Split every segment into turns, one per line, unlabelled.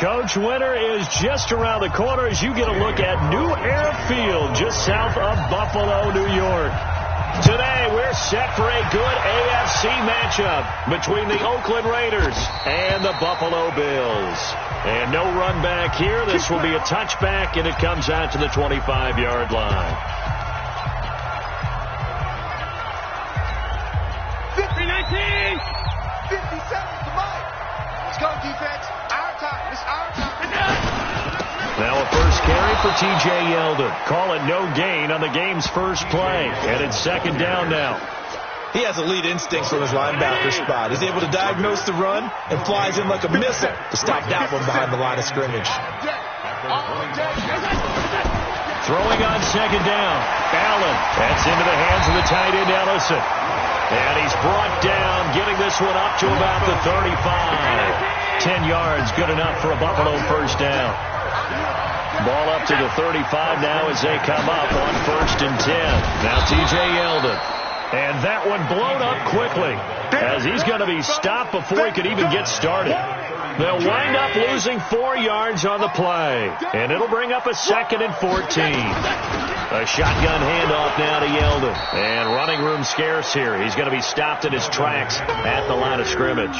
Coach, winter is just around the corner as you get a look at New Air Field just south of Buffalo, New York. Today, we're set for a good AFC matchup between the Oakland Raiders and the Buffalo Bills. And no run back here. This will be a touchback, and it comes out to the 25-yard line.
50-19! 57, come on. Let's go, defense. Our time. It's our time.
Now a first carry for T.J. Yeldon. Call it no gain on the game's first play. And it's second down now.
He has elite instincts from his linebacker spot. He's able to diagnose the run and flies in like a missile to stop that one behind the line of scrimmage.
Throwing on second down. Allen. That's into the hands of the tight end, Ellison. And he's brought down, getting this one up to about the 35. 10 yards, good enough for a Buffalo first down. Ball up to the 35 now as they come up on 1st and 10. Now T.J. Yeldon. And that one blown up quickly as he's going to be stopped before he could even get started. They'll wind up losing 4 yards on the play. And it'll bring up a 2nd and 14. A shotgun handoff now to Yeldon. And running room scarce here. He's going to be stopped in his tracks at the line of scrimmage.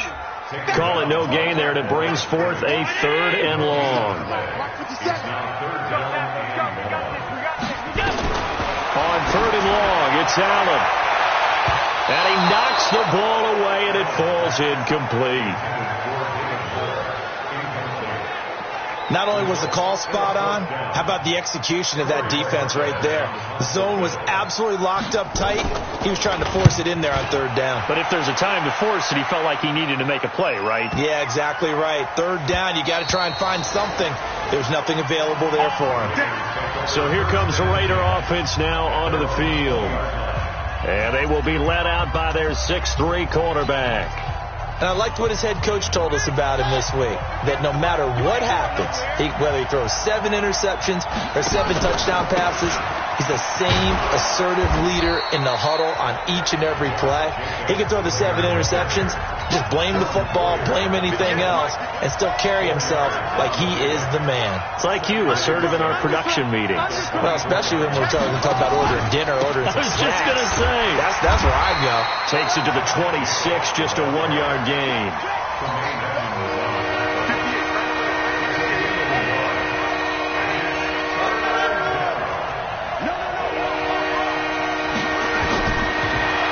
Call it no gain there, and it brings forth a 3rd and long. On 3rd and long, it's Allen. And he knocks the ball away, and it falls incomplete.
Not only was the call spot on, how about the execution of that defense right there? The zone was absolutely locked up tight. He was trying to force it in there on 3rd down.
But if there's a time to force it, he felt like he needed to make a play, right?
Yeah, exactly right. 3rd down, you got to try and find something. There's nothing available there for him.
So here comes the Raider offense now onto the field. And they will be led out by their 6'3" quarterback.
And I liked what his head coach told us about him this week, that no matter what happens, whether he throws 7 interceptions or 7 touchdown passes, he's the same assertive leader in the huddle on each and every play. He can throw the 7 interceptions, just blame the football, blame anything else, and still carry himself like he is the man.
It's like you, assertive in our production meetings.
Well, especially when we're talking about ordering dinner, ordering some snacks.
I was just going to say.
That's where I go.
Takes it to the 26, just a 1-yard gain.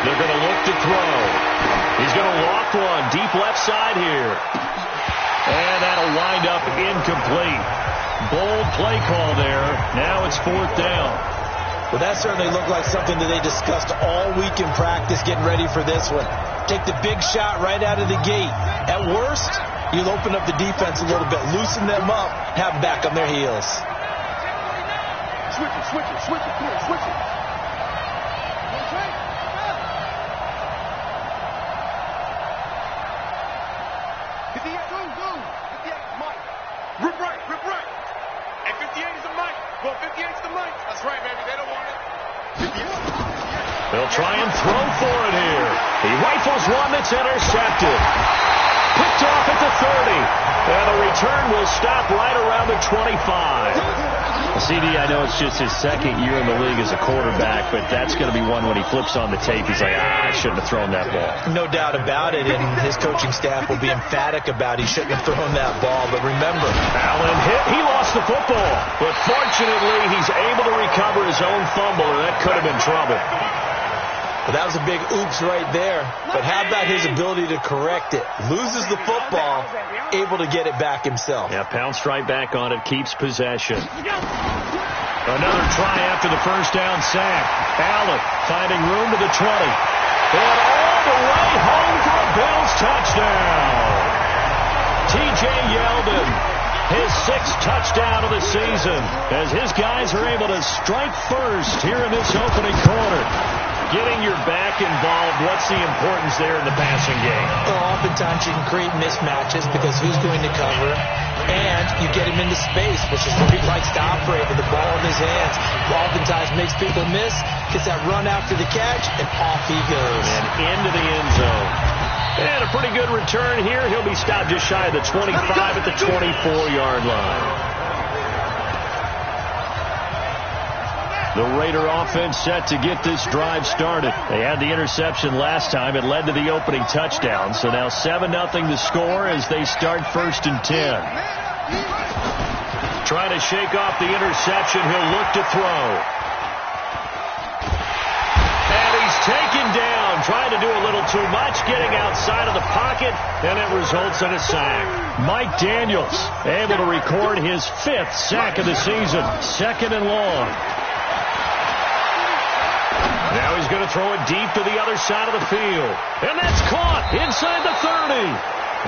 They're going to look to throw. He's going to lock one deep left side here. And that'll wind up incomplete. Bold play call there. Now it's 4th down.
Well, that certainly looked like something that they discussed all week in practice getting ready for this one. Take the big shot right out of the gate. At worst, you'll open up the defense a little bit, loosen them up, have them back on their heels.
Switch it, come on, switch it. Rip right. And 58 is the mic. Well, 58 is the mic. That's right, baby. They don't want it.
They'll try and throw for it here. He rifles one that's intercepted. Picked off at the 30. And the return will stop right around the 25. CD, I know it's just his 2nd year in the league as a quarterback, but that's going to be one when he flips on the tape. He's like, I shouldn't have thrown that ball.
No doubt about it, and his coaching staff will be emphatic about he shouldn't have thrown that ball. But remember,
Allen hit. He lost the football. But fortunately, he's able to recover his own fumble, or that could have been trouble.
Well, that was a big oops right there. But how about his ability to correct it? Loses the football, able to get it back himself.
Yeah, pounced right back on it, keeps possession. Another try after the first down sack. Allen finding room to the 20. And all the way home for a Bills touchdown. T.J. Yeldon, his 6th touchdown of the season, as his guys are able to strike first here in this opening quarter. Getting your back involved, what's the importance there in the passing game?
Well, oftentimes you can create mismatches because who's going to cover, and you get him into space, which is where he likes to operate with the ball in his hands. Oftentimes makes people miss, gets that run after the catch, and off he goes.
And into the end zone. And a pretty good return here. He'll be stopped just shy of the 25 at the 24-yard line. The Raider offense set to get this drive started. They had the interception last time. It led to the opening touchdown. So now 7-0 the score as they start 1st and 10. Trying to shake off the interception. He'll look to throw. And he's taken down. Trying to do a little too much. Getting outside of the pocket. And it results in a sack. Mike Daniels able to record his 5th sack of the season. 2nd and long. Now he's going to throw it deep to the other side of the field. And that's caught inside the 30.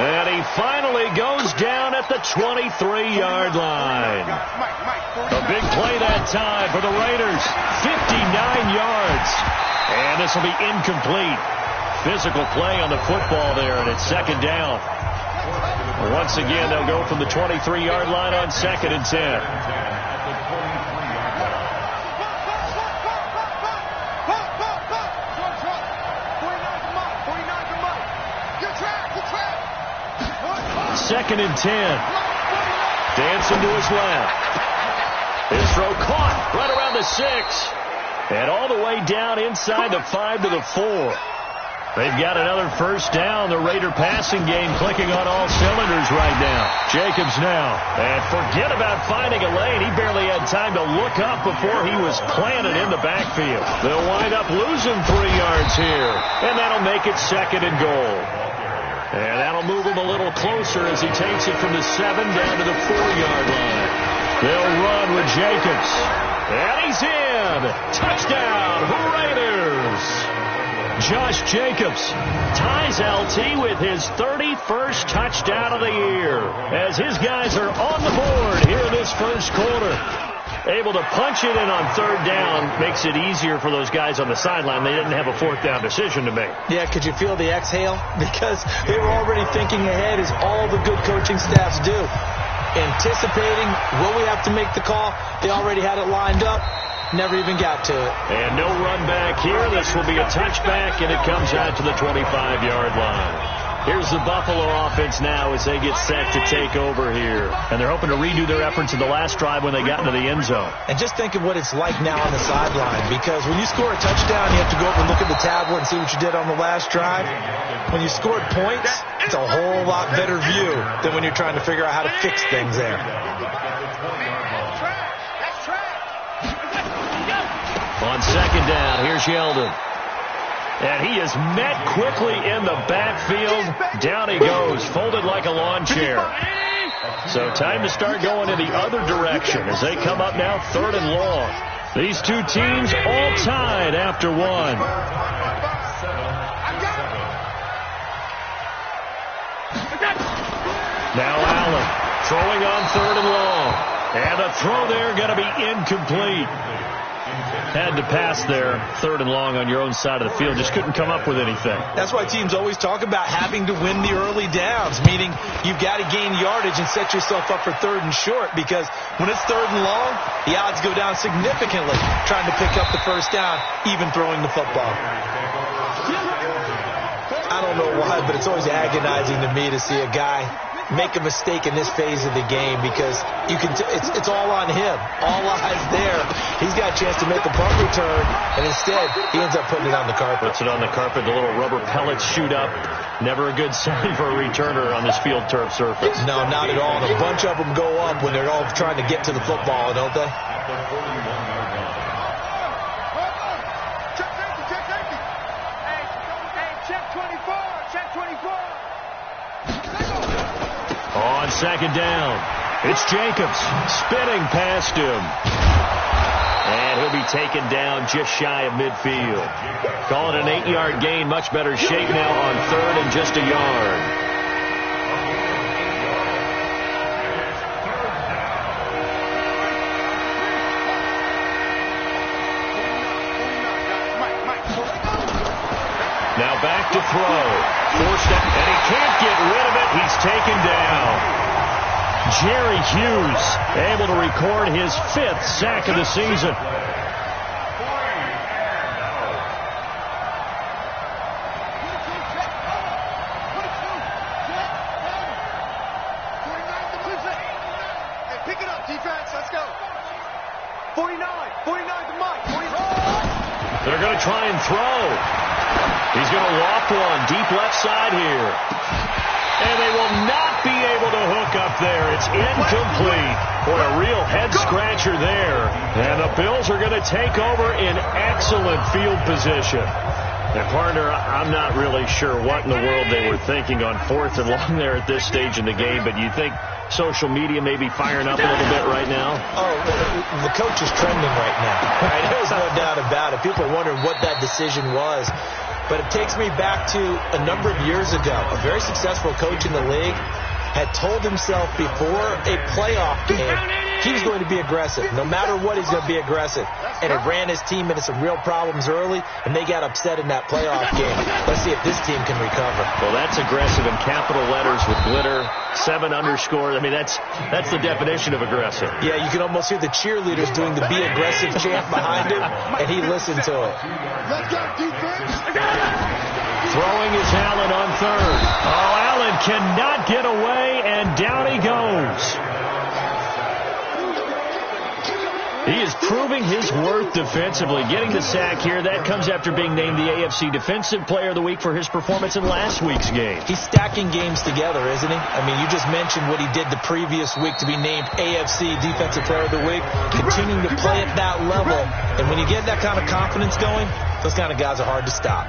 And he finally goes down at the 23-yard line. A big play that time for the Raiders. 59 yards. And this will be incomplete. Physical play on the football there, and it's 2nd down. Once again, they'll go from the 23-yard line on 2nd and 10. Second and 10. Dancing to his left. His throw caught right around the 6. And all the way down inside the 5 to the 4. They've got another 1st down. The Raider passing game clicking on all cylinders right now. Jacobs now. And forget about finding a lane. He barely had time to look up before he was planted in the backfield. They'll wind up losing 3 yards here. And that'll make it 2nd and goal. And that'll move him a little closer as he takes it from the 7 down to the 4-yard line. They'll run with Jacobs. And he's in. Touchdown, Raiders. Josh Jacobs ties LT with his 31st touchdown of the year. As his guys are on the board here in this 1st quarter. Able to punch it in on 3rd down makes it easier for those guys on the sideline. They didn't have a 4th down decision to make.
Yeah, could you feel the exhale? Because they were already thinking ahead, as all the good coaching staffs do. Anticipating, will we have to make the call? They already had it lined up. Never even got to it.
And no run back here. This will be a touchback, and it comes out to the 25-yard line. Here's the Buffalo offense now as they get set to take over here. And they're hoping to redo their efforts in the last drive when they got into the end zone.
And just think of what it's like now on the sideline. Because when you score a touchdown, you have to go over and look at the tablet and see what you did on the last drive. When you scored points, it's a whole lot better view than when you're trying to figure out how to fix things there.
On 2nd down, here's Yeldon. And he is met quickly in the backfield. Down he goes, folded like a lawn chair. So time to start going in the other direction as they come up now 3rd and long. These two teams all tied after 1. Now Allen throwing on 3rd and long. And the throw there going to be incomplete. Had to pass there, 3rd and long on your own side of the field. Just couldn't come up with anything.
That's why teams always talk about having to win the early downs, meaning you've got to gain yardage and set yourself up for 3rd and short, because when it's 3rd and long, the odds go down significantly trying to pick up the 1st down, even throwing the football. I don't know why, but it's always agonizing to me to see a guy make a mistake in this phase of the game, because you can it's all on him. All eyes there. He's got a chance to make a punt return, and instead he ends up putting it on the carpet.
Puts it on the carpet. The little rubber pellets shoot up. Never a good sign for a returner on this field turf surface.
No, not at all. And a bunch of them go up when they're all trying to get to the football, don't they?
On 2nd down, it's Jacobs spinning past him. And he'll be taken down just shy of midfield. Call it an 8-yard gain. Much better shape now on 3rd and just a yard. Now back to throw. Forced it, and he can't get rid of it. He's taken down. Jerry Hughes able to record his 5th sack of the season.
Pick it up, defense. Let's go. 49 to Mike. 49.
They're going to try and throw. He's going to loft one deep left side here. And they will not be able to hook up there. It's incomplete. Boy, a real head-scratcher there. And the Bills are going to take over in excellent field position. And, partner, I'm not really sure what in the world they were thinking on 4th and long there at this stage in the game, but you think social media may be firing up a little bit right now?
Oh, the coach is trending right now. Right? There's no doubt about it. People are wondering what that decision was. But it takes me back to a number of years ago. A very successful coach in the league had told himself before a playoff game he was going to be aggressive. No matter what, he's going to be aggressive. And it ran his team into some real problems early, and they got upset in that playoff game. Let's see if this team can recover.
Well, that's aggressive in capital letters with glitter, 7 underscores. I mean, that's the definition of aggressive.
Yeah, you can almost hear the cheerleaders doing the be aggressive chant behind him, and he listened to it.
Let's go, defense.
Throwing is Allen on 3rd. Oh, Allen cannot get away, and down he goes. He is proving his worth defensively, getting the sack here. That comes after being named the AFC Defensive Player of the Week for his performance in last week's game.
He's stacking games together, isn't he? I mean, you just mentioned what he did the previous week to be named AFC Defensive Player of the Week, continuing to play at that level. And when you get that kind of confidence going, those kind of guys are hard to stop.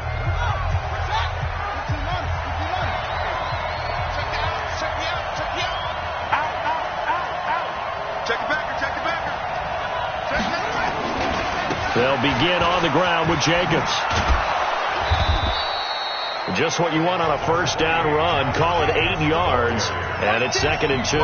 They'll begin on the ground with Jacobs. Just what you want on a first down run. Call it 8 yards, and it's 2nd and 2.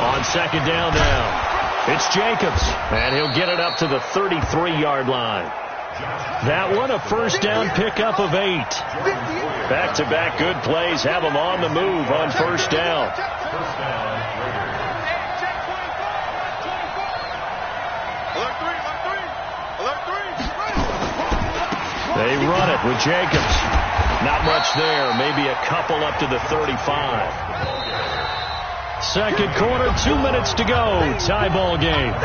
On 2nd down now, it's Jacobs, and he'll get it up to the 33-yard line. That one, a first down pickup of 8. Back-to-back good plays have them on the move on first down. They run it with Jacobs. Not much there. Maybe a couple up to the 35. Second quarter, 2 minutes to go. Tie ball game.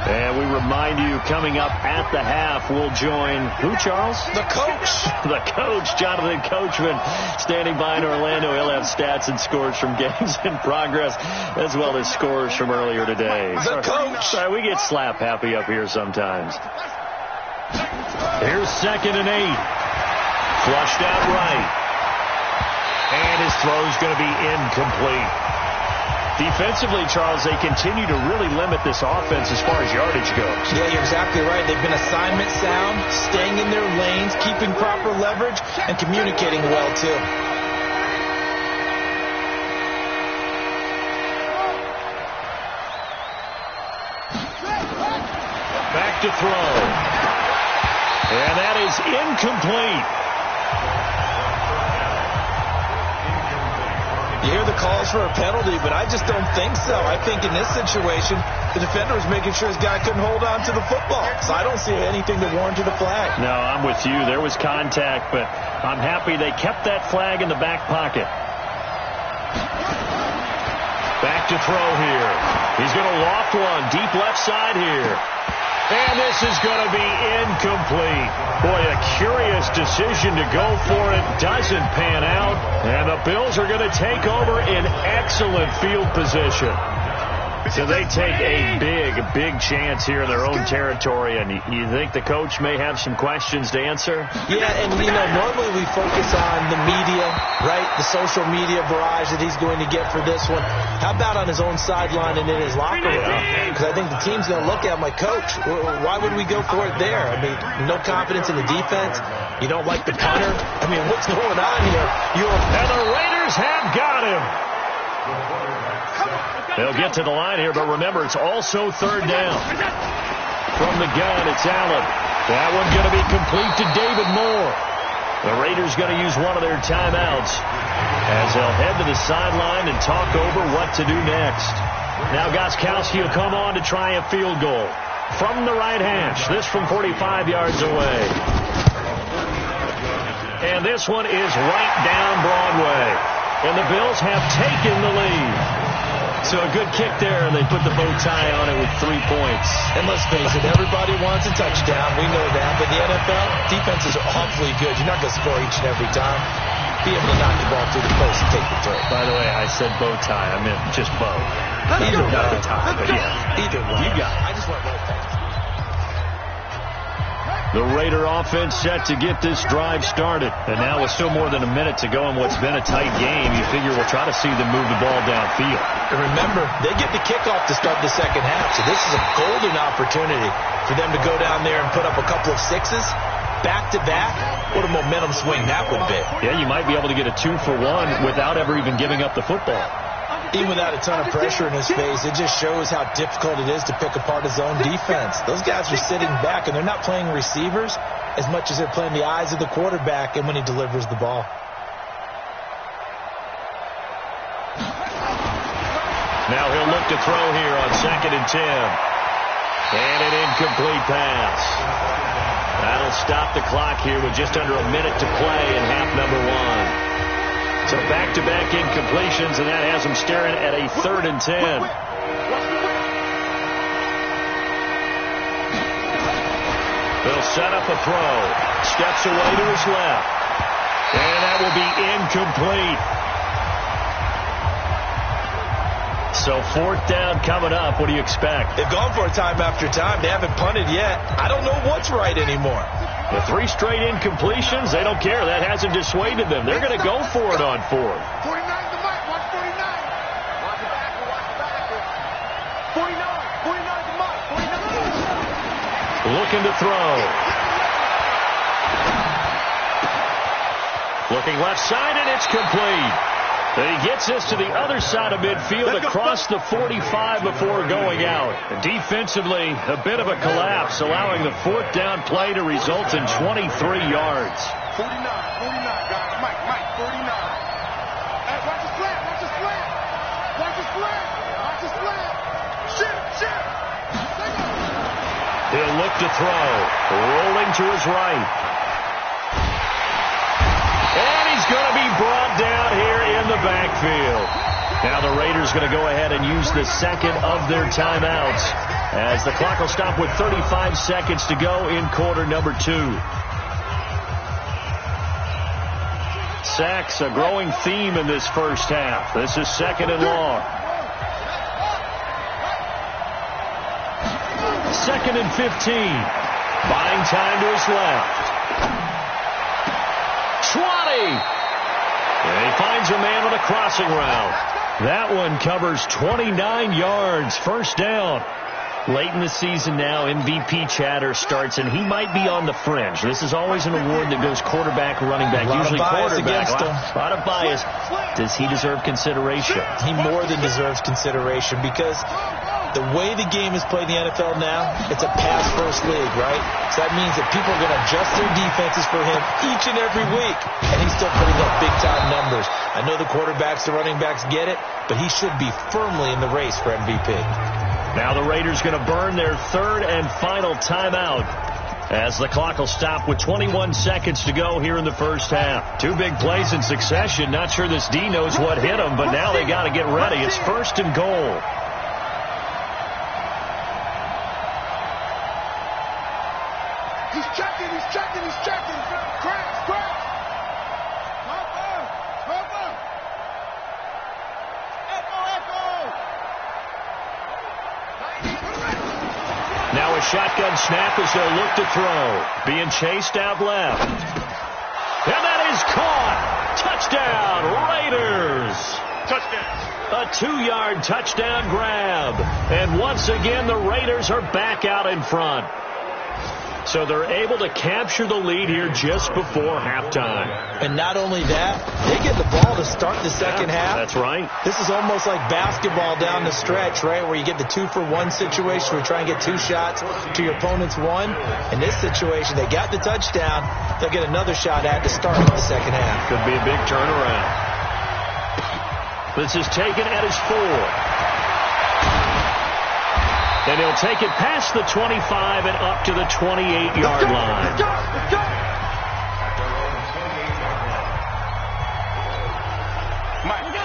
And we remind you, coming up at the half, we'll join who, Charles?
The coach.
The coach, Jonathan Coachman, standing by in Orlando. He'll have stats and scores from games in progress, as well as scores from earlier today.
The coach.
Sorry, we get slap happy up here sometimes. Here's 2nd and 8. Flushed out right. And his throw's going to be incomplete. Defensively, Charles, they continue to really limit this offense as far as yardage goes.
Yeah, you're exactly right. They've been assignment sound, staying in their lanes, keeping proper leverage, and communicating well, too.
Back to throw. And that is incomplete.
You hear the calls for a penalty, but I just don't think so. I think in this situation, the defender was making sure his guy couldn't hold on to the football. So I don't see anything to warrant the flag.
No, I'm with you. There was contact, but I'm happy they kept that flag in the back pocket. Back to throw here. He's going to loft one deep left side here. And this is going to be incomplete. Boy, a curious decision to go for it. Doesn't pan out. And the Bills are going to take over in excellent field position. So they take a big chance here in their own territory. And you think the coach may have some questions to answer?
Yeah, and, you know, normally we focus on the media, right? The social media barrage that he's going to get for this one. How about on his own sideline and in his locker room? Because I think the team's going to look at him like, Coach, why would we go for it there? I mean, no confidence in the defense. You don't like the punter. I mean, what's going on here?
And the Raiders have got him. They'll get to the line here, but remember, it's also 3rd down. From the gun, it's Allen. That one's going to be complete to David Moore. The Raiders going to use one of their timeouts as they'll head to the sideline and talk over what to do next. Now Gostkowski will come on to try a field goal from the right hash. This from 45 yards away. And this one is right down Broadway. And the Bills have taken the lead. So a good kick there, and they put the bow tie on it with 3 points.
And let's face it, everybody wants a touchdown. We know that. But the NFL, defense is awfully good. You're not going to score each and every time. Be able to knock the ball through the post and take the throw.
By the way, I said bow tie. I meant just bow.
Either way.
Not the tie, but yeah.
Either way.
You got it.
I just want both things.
The Raider offense set to get this drive started. And now with still more than a minute to go in what's been a tight game, you figure we'll try to see them move the ball downfield.
And remember, they get the kickoff to start the second half, so this is a golden opportunity for them to go down there and put up a couple of sixes back-to-back. What a momentum swing that would be.
Yeah, you might be able to get a 2-for-1 without ever even giving up the football.
Even without a ton of pressure in his face, it just shows how difficult it is to pick apart his own defense. Those guys are sitting back, and they're not playing receivers as much as they're playing the eyes of the quarterback and when he delivers the ball.
Now he'll look to throw here on 2nd and 10. And an incomplete pass. That'll stop the clock here with just under a minute to play in half number 1. So back-to-back incompletions, and that has them staring at a 3rd and 10. They'll set up a throw. Steps away to his left. And that will be incomplete. So 4th down coming up. What do you expect?
They've gone for a time after time. They haven't punted yet. I don't know what's right anymore.
The 3 straight incompletions, they don't care. That hasn't dissuaded them. They're going to go for it on 4th.
49 to Mike. Watch 49. Watch the back. Watch the back. 49. 49 to Mike. 49.
Looking to throw. Looking left side, and it's complete. And he gets this to the other side of midfield across the 45 before going out. Defensively, a bit of a collapse, allowing the 4th down play to result in 23 yards.
49, guys. Mike, 49. Hey, watch the slant. Watch the slant. Watch the slant. Watch the slant. Shit.
He'll look to throw. Rolling to his right. And he's going to be brought down here in the backfield. Now the Raiders going to go ahead and use the second of their timeouts as the clock will stop with 35 seconds to go in quarter number 2. Sacks, a growing theme in this first half. This is 2nd and long. 2nd and 15. Buying time to his left. 20. And he finds a man on a crossing route. That one covers 29 yards. 1st down. Late in the season now, MVP chatter starts, and he might be on the fringe. This is always an award that goes quarterback, running back, usually quarterback. A lot of bias. Does he deserve consideration?
He more than deserves consideration because the way the game is played in the NFL now, it's a pass-first league, right? So that means that people are going to adjust their defenses for him each and every week, and he's still putting up big-time numbers. I know the quarterbacks, the running backs get it, but he should be firmly in the race for MVP.
Now the Raiders going to burn their 3rd and final timeout as the clock will stop with 21 seconds to go here in the first half. 2 big plays in succession. Not sure this D knows what hit him, but now they got to get ready. It's 1st and goal.
He's checking. Crash. Cover.
Now a shotgun snap as they'll look to throw. Being chased out left. And that is caught. Touchdown, Raiders. Touchdown. A 2-yard touchdown grab. And once again, the Raiders are back out in front. So they're able to capture the lead here just before halftime.
And not only that, they get the ball to start the second half.
That's right.
This is almost like basketball down the stretch, right, where you get the 2-for-1 situation where you try and get 2 shots to your opponent's 1. In this situation, they got the touchdown. They'll get another shot at to start the second half.
Could be a big turnaround. This is taken at his 4. And he'll take it past the 25 and up to the 28-yard line.
Let's go.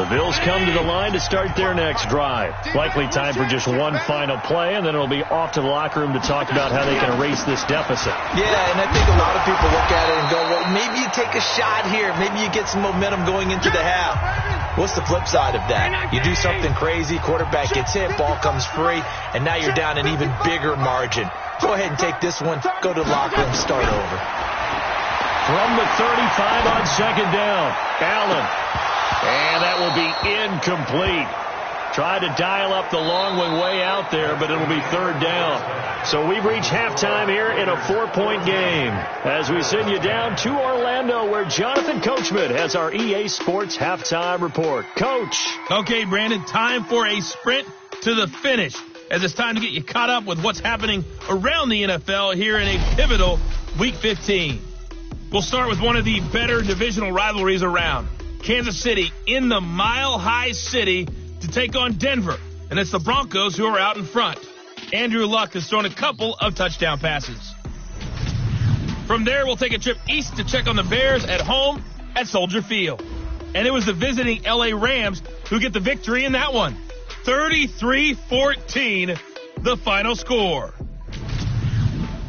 The Bills come to the line to start their next drive. Likely time for just one final play, and then it'll be off to the locker room to talk about how they can erase this deficit.
Yeah, and I think a lot of people look at it and go, well, maybe you take a shot here. Maybe you get some momentum going into the half. What's the flip side of that? You do something crazy, quarterback gets hit, ball comes free, and now you're down an even bigger margin. Go ahead and take this one, go to the locker room, start over.
From the 35 on second down, Allen. And that will be incomplete. Tried to dial up the long one way out there, but it'll be third down. So we've reached halftime here in a 4-point game. As we send you down to Orlando, where Jonathan Coachman has our EA Sports halftime report. Coach.
Okay, Brandon, time for a sprint to the finish, as it's time to get you caught up with what's happening around the NFL here in a pivotal Week 15. We'll start with one of the better divisional rivalries around. Kansas City in the Mile High City to take on Denver. And it's the Broncos who are out in front. Andrew Luck has thrown a couple of touchdown passes. From there, we'll take a trip east to check on the Bears at home at Soldier Field. And it was the visiting LA Rams who get the victory in that one. 33-14, the final score.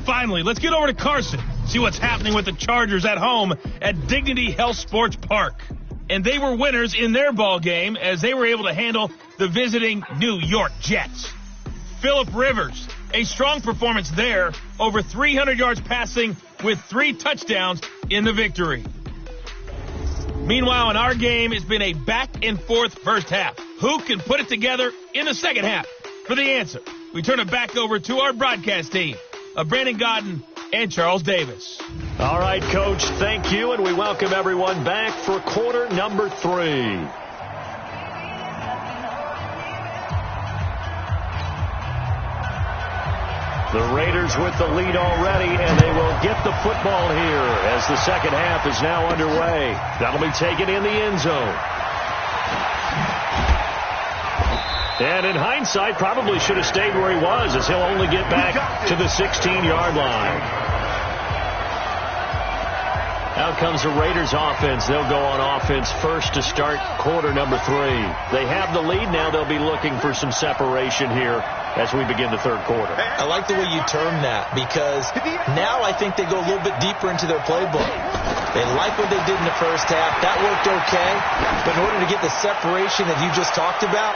Finally, let's get over to Carson. See what's happening with the Chargers at home at Dignity Health Sports Park. And they were winners in their ball game as they were able to handle the visiting New York Jets. Phillip Rivers, a strong performance there, over 300 yards passing with 3 touchdowns in the victory. Meanwhile, in our game, it's been a back-and-forth first half. Who can put it together in the second half? For the answer, we turn it back over to our broadcast team of Brandon Godden and Charles Davis.
All right, Coach, thank you, and we welcome everyone back for quarter number 3. The Raiders with the lead already, and they will get the football here as the second half is now underway. That'll be taken in the end zone. And in hindsight, probably should have stayed where he was, as he'll only get back to the 16-yard line. Out comes the Raiders offense. They'll go on offense first to start quarter number 3. They have the lead. Now they'll be looking for some separation here as we begin the third quarter.
I like the way you term that, because now I think they go a little bit deeper into their playbook. They like what they did in the first half. That worked okay. But in order to get the separation that you just talked about,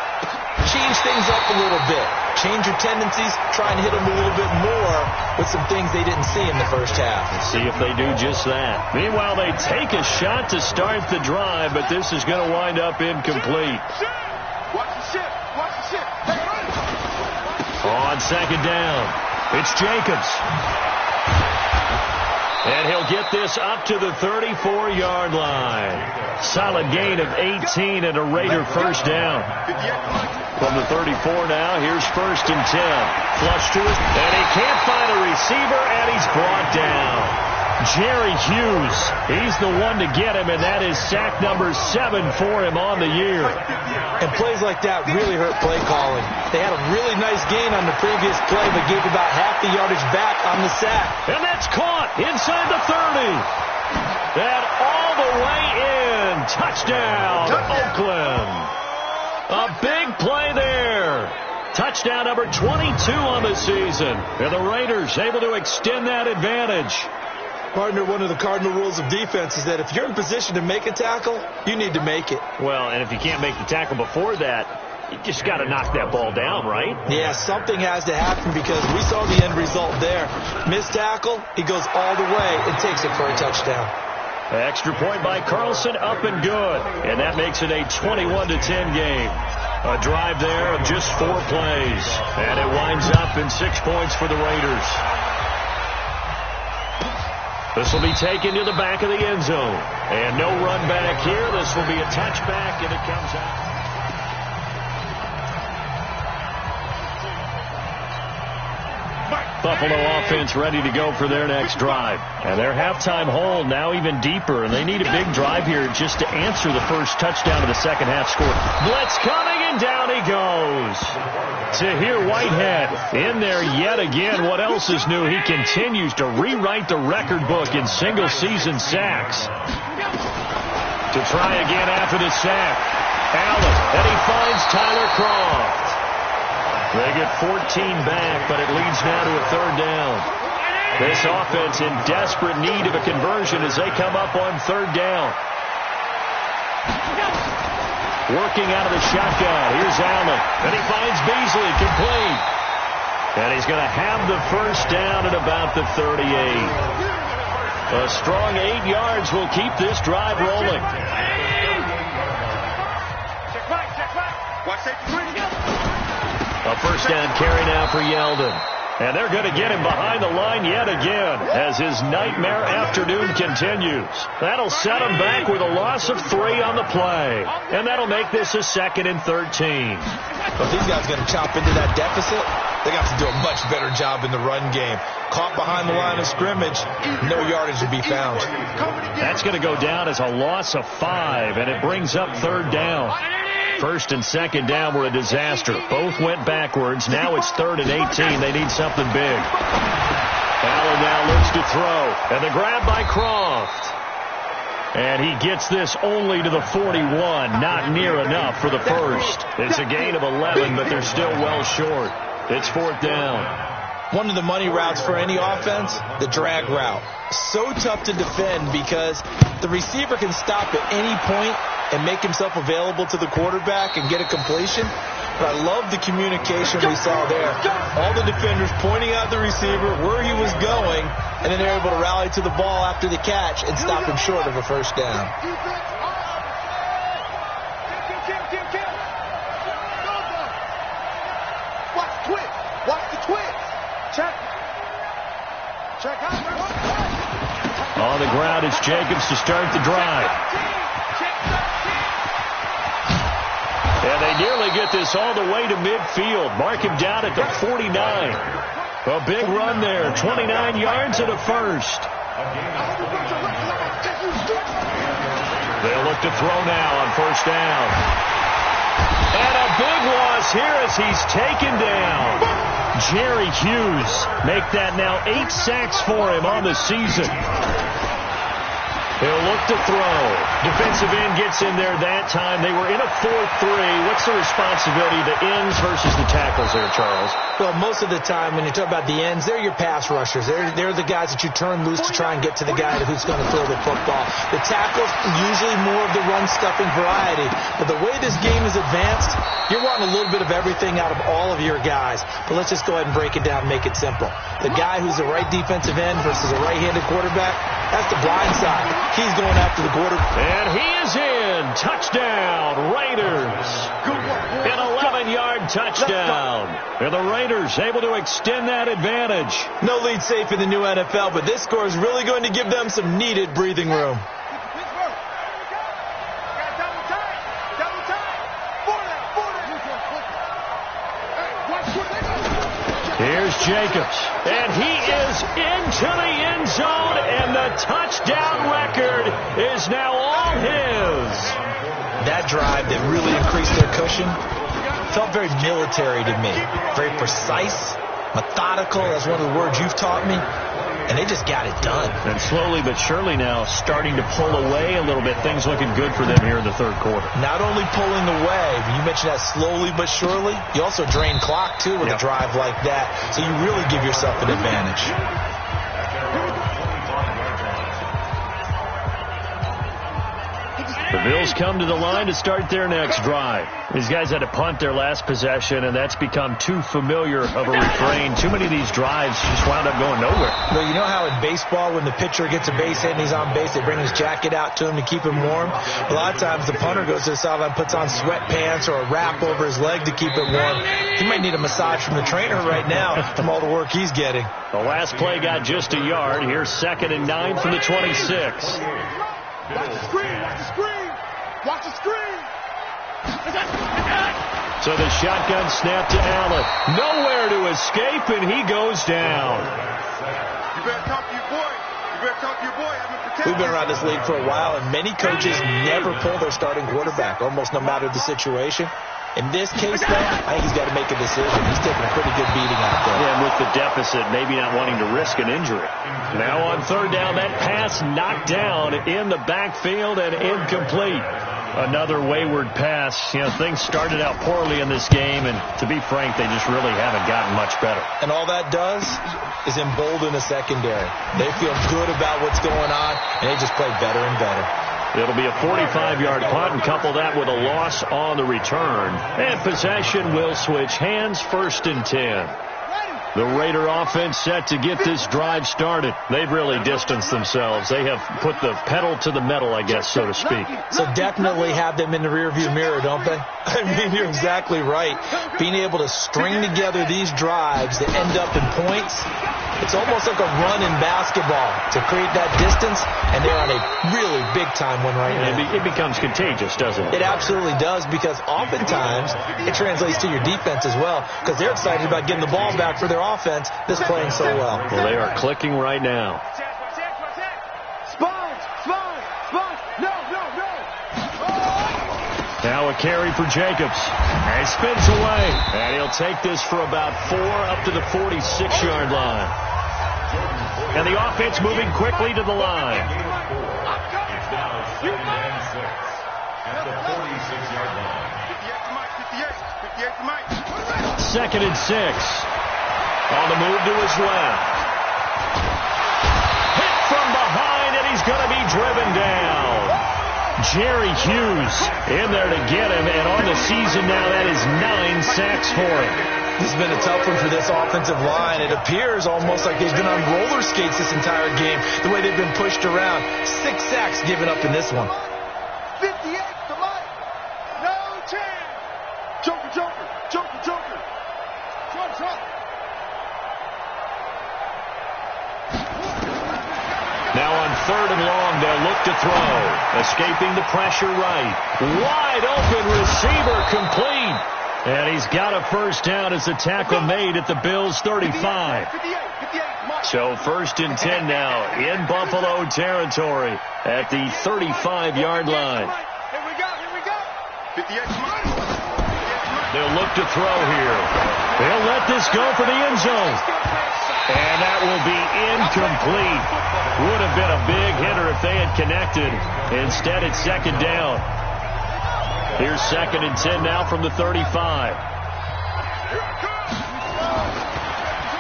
change things up a little bit. Change your tendencies. Try and hit them a little bit more with some things they didn't see in the first half.
Let's see if they do just that. Meanwhile, they take a shot to start the drive, but this is going to wind up incomplete.
Watch the shit. Watch the shit.
On second down, it's Jacobs. And he'll get this up to the 34-yard line. Solid gain of 18 and a Raider first down. From the 34 now, here's 1st and 10. Flush to it, and he can't find a receiver, and he's brought down. Jerry Hughes, he's the one to get him, and that is sack number 7 for him on the year.
And plays like that really hurt play calling. They had a really nice gain on the previous play, but gave about half the yardage back on the sack.
And that's caught inside the 30. And all the way in. Touchdown, Oakland. A big play there. Touchdown number 22 on the season. And the Raiders able to extend that advantage.
Partner, one of the cardinal rules of defense is that if you're in position to make a tackle, you need to make it.
Well, and if you can't make the tackle before that, you just got to knock that ball down, right?
Yeah, something has to happen, because we saw the end result there. Missed tackle, he goes all the way and takes it for a touchdown.
Extra point by Carlson, up and good. And that makes it a 21-10 game. A drive there of just 4 plays. And it winds up in 6 points for the Raiders. This will be taken to the back of the end zone. And no run back here. This will be a touchback, and it comes out. Buffalo offense ready to go for their next drive. And their halftime hole now even deeper, and they need a big drive here just to answer the first touchdown of the second half score. Blitz coming, and down he goes. Tahir Whitehead in there yet again. What else is new? He continues to rewrite the record book in single-season sacks. To try again after the sack. Allen, and he finds Tyler Croft. They get 14 back, but it leads now to a third down. This offense in desperate need of a conversion as they come up on third down. Working out of the shotgun. Here's Allen. And he finds Beasley complete. And he's going to have the first down at about the 38. A strong 8 yards will keep this drive rolling. A first down carry now for Yeldon. And they're going to get him behind the line yet again as his nightmare afternoon continues. That'll set him back with a loss of 3 on the play. And that'll make this a 2nd and 13.
If these guys are going to chop into that deficit, they got to do a much better job in the run game. Caught behind the line of scrimmage, no yardage to be found.
That's going to go down as a loss of 5, and it brings up third down. First and second down were a disaster. Both went backwards. Now it's 3rd and 18. They need something big. Allen now looks to throw. And the grab by Croft. And he gets this only to the 41. Not near enough for the first. It's a gain of 11, but they're still well short. It's 4th down.
One of the money routes for any offense, the drag route. So tough to defend because the receiver can stop at any point and make himself available to the quarterback and get a completion. But I love the communication we saw there. All the defenders pointing out the receiver, where he was going, and then they're able to rally to the ball after the catch and stop him short of a first down.
Watch the twitch. Check.
On the ground, it's Jacobs to start the drive. And they nearly get this all the way to midfield. Mark him down at the 49. A big run there. 29 yards and a first. They'll look to throw now on first down. And a big loss here as he's taken down. Jerry Hughes make that now 8 sacks for him on the season. He'll look to throw. Defensive end gets in there that time. They were in a 4-3. What's the responsibility of the ends versus the tackles there, Charles?
Well, most of the time when you talk about the ends, they're your pass rushers. They're the guys that you turn loose to try and get to the guy who's going to throw the football. The tackles, usually more of the run-stuffing variety. But the way this game is advanced, you're wanting a little bit of everything out of all of your guys. But let's just go ahead and break it down and make it simple. The guy who's the right defensive end versus a right-handed quarterback, that's the blind side. He's going after the quarterback.
And he is in. Touchdown, Raiders. An 11-yard touchdown. And the Raiders able to extend that advantage.
No lead safe in the new NFL, but this score is really going to give them some needed breathing room.
Here's Jacobs, and he is into the end zone, and the touchdown record is now all his.
That drive that really increased their cushion felt very military to me. Very precise, methodical. That's one of the words you've taught me. And they just got it done.
And slowly but surely now starting to pull away a little bit. Things looking good for them here in the third quarter.
Not only pulling away, but you mentioned that slowly but surely. You also drain clock, too, with a drive like that. So you really give yourself an advantage.
The Bills come to the line to start their next drive. These guys had to punt their last possession, and that's become too familiar of a refrain. Too many of these drives just wound up going nowhere.
Well, you know how in baseball, when the pitcher gets a base hit and he's on base, they bring his jacket out to him to keep him warm? A lot of times the punter goes to the sideline, puts on sweatpants or a wrap over his leg to keep it warm. He might need a massage from the trainer right now from all the work he's getting.
The last play got just a yard. Here's 2nd and 9 from the 26.
Watch the screen, watch the screen. Watch the screen.
So the shotgun snap to Allen. Nowhere to escape, and he goes down.
You better talk to your boy. You better talk to your boy. Have him protect.
We've been around this league for a while, and many coaches never pull their starting quarterback, almost no matter the situation. In this case, though, I think he's got to make a decision. He's taking a pretty good beating out there.
Yeah, and with the deficit, maybe not wanting to risk an injury. Now on third down, that pass knocked down in the backfield and incomplete. Another wayward pass. You know, things started out poorly in this game, and to be frank, they just really haven't gotten much better.
And all that does is embolden the secondary. They feel good about what's going on, and they just play better and better.
It'll be a 45-yard punt, and couple that with a loss on the return. And possession will switch hands, 1st and 10. The Raider offense set to get this drive started. They've really distanced themselves. They have put the pedal to the metal, I guess, so to speak.
So definitely have them in the rearview mirror, don't they? I mean, you're exactly right. Being able to string together these drives that end up in points, it's almost like a run in basketball to create that distance, and they're on a really big-time one right now.
It becomes contagious, doesn't it?
It absolutely does, because oftentimes it translates to your defense as well, because they're excited about getting the ball back for their offense that's playing so well.
Well, they are clicking right now. Now a carry for Jacobs. And he spins away. And he'll take this for about 4 up to the 46-yard line. And the offense moving quickly to the line.
It's now 2nd and 6 at the 46-yard line.
2nd and 6. On the move to his left. Hit from behind, and he's going to be driven down. Jerry Hughes in there to get him, and on the season now, that is 9 sacks for him.
This has been a tough one for this offensive line. It appears almost like they've been on roller skates this entire game, the way they've been pushed around. 6 sacks given up in this one.
58 to Mike. No chance. Joker.
Now on 3rd and long, they'll look to throw. Escaping the pressure right. Wide open receiver complete. And he's got a first down as the tackle made at the Bills' 35. So 1st and 10 now in Buffalo territory at the 35-yard line.
Here we go. 58 to Mike.
They'll look to throw here. They'll let this go for the end zone. And that will be incomplete. Would have been a big hitter if they had connected. Instead, it's 2nd down. Here's 2nd and 10 now from the 35.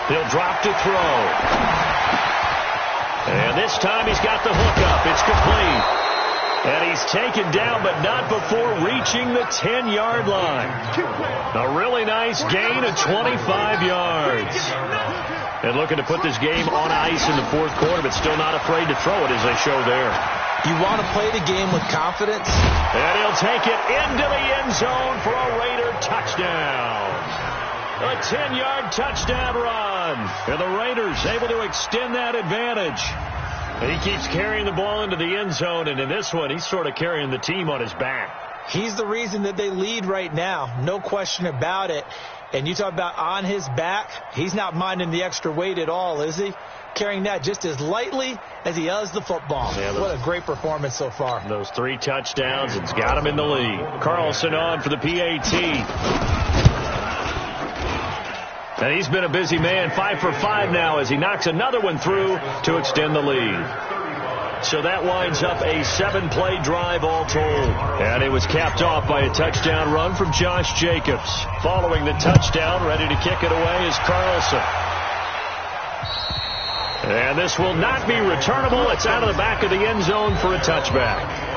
He'll drop to throw. And this time he's got the hook up. It's complete. And he's taken down, but not before reaching the 10-yard line. A really nice gain of 25 yards. And looking to put this game on ice in the 4th quarter, but still not afraid to throw it as they show there.
You want to play the game with confidence?
And he'll take it into the end zone for a Raider touchdown. A 10-yard touchdown run. And the Raiders able to extend that advantage. And he keeps carrying the ball into the end zone, and in this one, he's sort of carrying the team on his back.
He's the reason that they lead right now. No question about it. And you talk about on his back, he's not minding the extra weight at all, is he? Carrying that just as lightly as he does the football. Yeah, what a great performance so far.
Those 3 touchdowns, it's got him in the lead. Carlson on for the PAT. And he's been a busy man, 5 for 5 now as he knocks another one through to extend the lead. So that winds up a 7-play drive all told. And it was capped off by a touchdown run from Josh Jacobs. Following the touchdown, ready to kick it away is Carlson. And this will not be returnable. It's out of the back of the end zone for a touchback.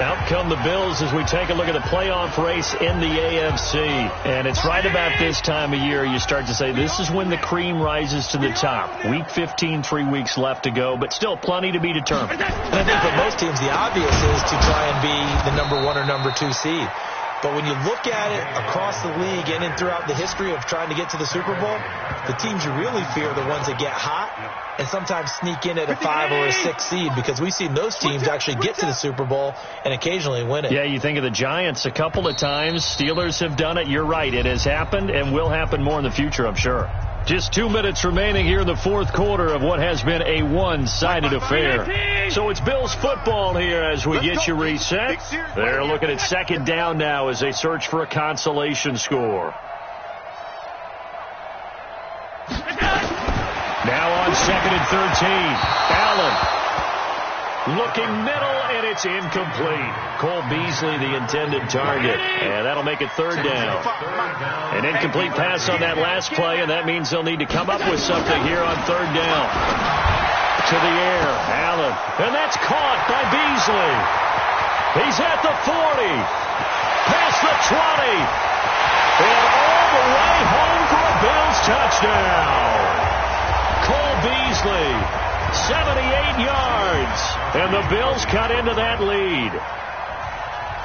Out come the Bills as we take a look at the playoff race in the AFC. And it's right about this time of year you start to say this is when the cream rises to the top. Week 15, 3 weeks left to go, but still plenty to be determined.
And I think for most teams, the obvious is to try and be the number 1 or number 2 seed. But when you look at it across the league and throughout the history of trying to get to the Super Bowl, the teams you really fear are the ones that get hot and sometimes sneak in at a 5 or a 6 seed, because we've seen those teams actually get to the Super Bowl and occasionally win it.
Yeah, you think of the Giants a couple of times. Steelers have done it. You're right. It has happened and will happen more in the future, I'm sure. Just 2 minutes remaining here in the fourth quarter of what has been a one-sided affair. So it's Bills football here as we get you reset. They're looking at second down now as they search for a consolation score. Now on 2nd and 13. Allen looking middle, and it's incomplete. Cole Beasley, the intended target. And that'll make it third down. An incomplete pass on that last play, and that means they'll need to come up with something here on third down. To the air, Allen. And that's caught by Beasley. He's at the 40. Past the 20. And all the way home for a Bills touchdown. Cole Beasley, 78 yards. And the Bills cut into that lead.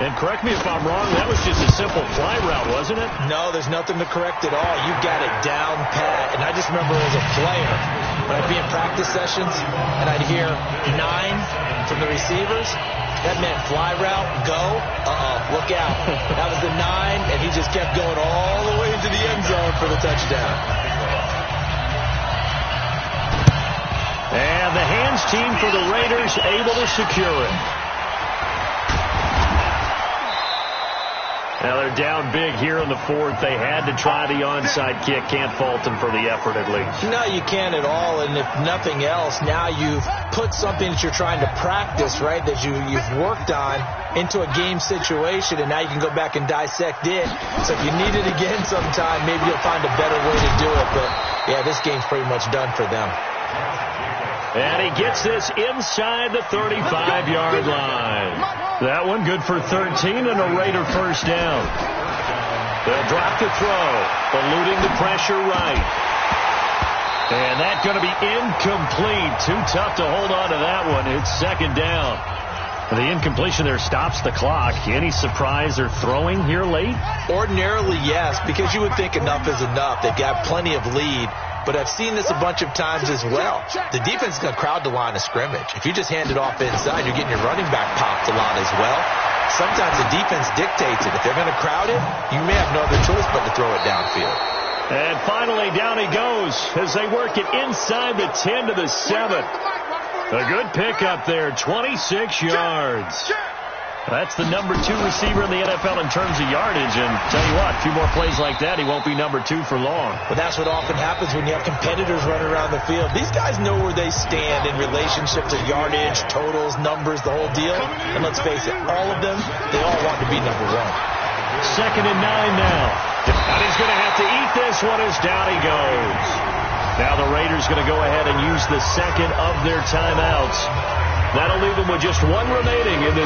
And correct me if I'm wrong, that was just a simple fly route, wasn't it?
No, there's nothing to correct at all. You got it down pat. And I just remember as a player, when I'd be in practice sessions, and I'd hear 9 from the receivers, that meant fly route, go, look out. That was the 9, and he just kept going all the way into the end zone for the touchdown.
And the hands team for the Raiders able to secure it. Now they're down big here in the fourth. They had to try the onside kick. Can't fault them for the effort at least.
No, you can't at all. And if nothing else, now you've put something that you're trying to practice, right, that you've worked on into a game situation, and now you can go back and dissect it. So if you need it again sometime, maybe you'll find a better way to do it. But, yeah, this game's pretty much done for them.
And he gets this inside the 35-yard line. That one good for 13 and a Raider first down. They'll drop the throw, eluding the pressure right. And that's going to be incomplete. Too tough to hold on to that one. It's second down. The incompletion there stops the clock. Any surprise they're throwing here late?
Ordinarily, yes, because you would think enough is enough. They've got plenty of lead. But I've seen this a bunch of times as well. The defense is going to crowd the line of scrimmage. If you just hand it off inside, you're getting your running back popped a lot as well. Sometimes the defense dictates it. If they're going to crowd it, you may have no other choice but to throw it downfield.
And finally, down he goes as they work it inside the 10 to the 7. A good pickup there, 26 yards. That's the number 2 receiver in the NFL in terms of yardage. And tell you what, a few more plays like that, he won't be number 2 for long.
But that's what often happens when you have competitors running around the field. These guys know where they stand in relationship to yardage, totals, numbers, the whole deal. And let's face it, all of them, they all want to be number 1.
Second and 9 now. And he's going to have to eat this one as down he goes. Now the Raiders going to go ahead and use the second of their timeouts. That'll leave them with just one remaining in this